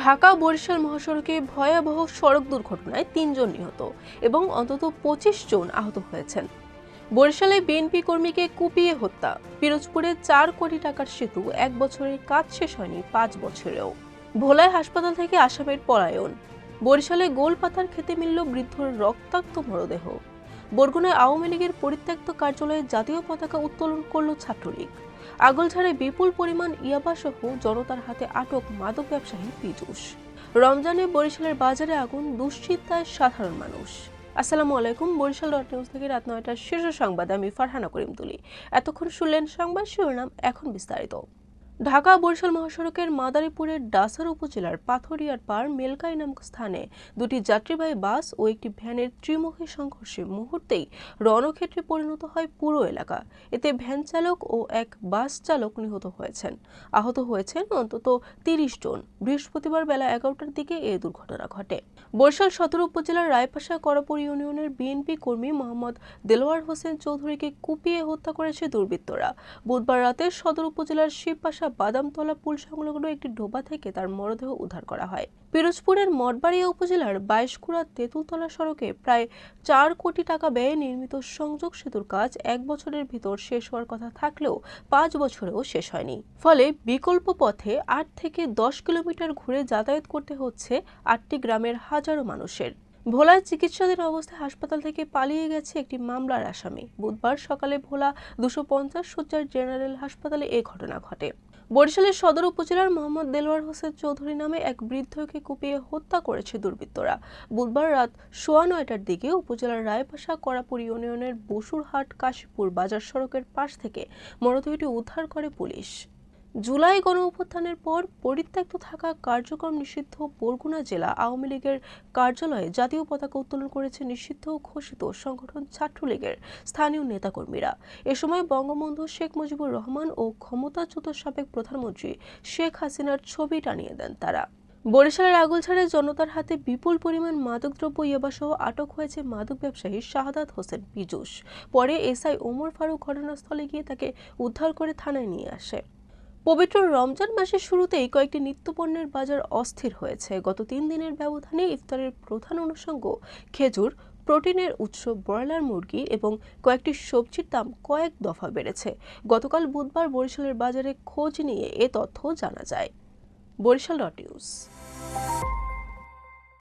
ঢাকা বরিশাল মহাসড়কে ভয়াবহ সড়ক দুর্ঘটনায় ৩ জন নিহত এবং অন্তত ২৫ জন আহত হয়েছেন। বরিশালে বিএনপি কর্মীকে কুপিয়ে হত্যা। পিরোজপুরে ৪ কোটি টাকার সেতু ১ বছরের কাজ শেষ হয়নি ৫ বছরেও। ভোলায় হাসপাতাল থেকে আসামির পলায়ন। বরিশালে গোল পাতার খেতে মিলল বৃদ্ধর রক্তাক্ত মরদেহ। বরগুনায় আওয়ামী লীগের পরিত্যক্ত কার্যালয়ে জাতীয় পতাকা উত্তোলন করল ছাত্রলীগ। আগলঝাড়ায় বিপুল পরিমাণ ইয়াবাসহ জনতার হাতে আটক মাদক ব্যবসায়ী পীযূষ। রমজানে বরিশালের বাজারে আগুন, দুশ্চিন্তায় সাধারণ মানুষ। আসসালামু আলাইকুম। বরিশাল নিউজ থেকে রাত ৯টার শীর্ষ সংবাদ, আমি ফারহানা করিম তুলি। এতক্ষণ শুনলেন সংবাদ শিরোনাম, এখন বিস্তারিত। ঢাকা বরিশাল মহাসড়কের মাদারীপুরের ডাসার উপজেলার পাথরিয়ার পার মেলকাই নামক স্থানে দুটি যাত্রীবাহী বাস ও একটি ভ্যানের ত্রিমুখী সংঘর্ষে মুহূর্তেই রণক্ষেত্রে পরিণত হয় পুরো এলাকা। এতে ভ্যান চালক ও এক বাস চালক নিহত হয়েছেন। আহত হয়েছেন অন্তত ৩০ জন। বৃহস্পতিবার বেলা ১১টার দিকে এই দুর্ঘটনা ঘটে। বরিশাল সদর উপজেলার রায়পাশা করাপুর ইউনিয়নের বিএনপি কর্মী মোহাম্মদ দেলোয়ার হোসেন চৌধুরীকে কুপিয়ে হত্যা করেছে দুর্বৃত্তরা। বুধবার রাতে সদর উপজেলার শিবপাশা বাদামতলা পুল সংলগ্ন একটি ডোবা থেকে তার মরদেহ উদ্ধার করা হয়। পিরোজপুরের মঠবাড়িয়া উপজেলার ২২কুড়া তেঁতুলতলা সড়কে প্রায় ৪ কোটি টাকা ব্যয়ে নির্মিত সংযোগ সেতুর কাজ ১ বছরের ভিতর শেষ হওয়ার কথা থাকলেও ৫ বছরেও শেষ হয়নি। ফলে বিকল্প পথে ৮ থেকে ১০ কিলোমিটার ঘুরে যাতায়াত করতে হচ্ছে ৮টি গ্রামের হাজারো মানুষের। ভোলায় চিকিৎসাধীন অবস্থায় হাসপাতাল থেকে পালিয়ে গেছে একটি মামলার আসামি। বুধবার সকালে ভোলা ২৫০ শয্যার জেনারেল হাসপাতালে এ ঘটনা ঘটে। বরিশালের সদর উপজেলার মোহাম্মদ দেলোয়ার হোসেন চৌধুরী নামে এক বৃদ্ধকে কুপিয়ে হত্যা করেছে দুর্বৃত্তরা। বুধবার রাত ৯:১টার দিকে উপজেলার রায়পাশা করাপুর ইউনিয়নের বসুরহাট কাশীপুর বাজার সড়কের পাশ থেকে মরদেহটি উদ্ধার করে পুলিশ। জুলাই গণঅভ্যুত্থানের পর পরিত্যক্ত থাকা কার্যক্রম নিষিদ্ধ বরগুনা জেলা আওয়ামী লীগের কার্যালয়ে জাতীয় পতাকা উত্তোলন করেছে নিষিদ্ধ ঘোষিত সংগঠন ছাত্রলীগের স্থানীয় নেতাকর্মীরা। এ সময় বঙ্গবন্ধু শেখ মুজিবুর রহমান ও ক্ষমতাচ্যুত সাবেক প্রধানমন্ত্রী শেখ হাসিনার ছবি টানিয়ে দেন তারা। বরিশালের আগলঝাড়ে জনতার হাতে বিপুল পরিমাণ মাদকদ্রব্য ইয়াবাসহ আটক হয়েছে মাদক ব্যবসায়ী শাহাদাত হোসেন পীযূষ। পরে এসআই ওমর ফারুক ঘটনাস্থলে গিয়ে তাকে উদ্ধার করে থানায় নিয়ে আসে। পবিত্র রমজান মাসের শুরুতেই কয়েকটি নিত্যপণ্যের বাজার অস্থির হয়েছে। গত ৩ দিনের ব্যবধানে ইফতারের প্রধান অনুষঙ্গ খেজুর, প্রোটিনের উৎস ব্রয়লার মুরগি এবং কয়েকটি সবজির দাম কয়েক দফা বেড়েছে। গতকাল বুধবার বরিশালের বাজারে খোঁজ নিয়ে এ তথ্য জানা যায়। বরিশাল নিউজ।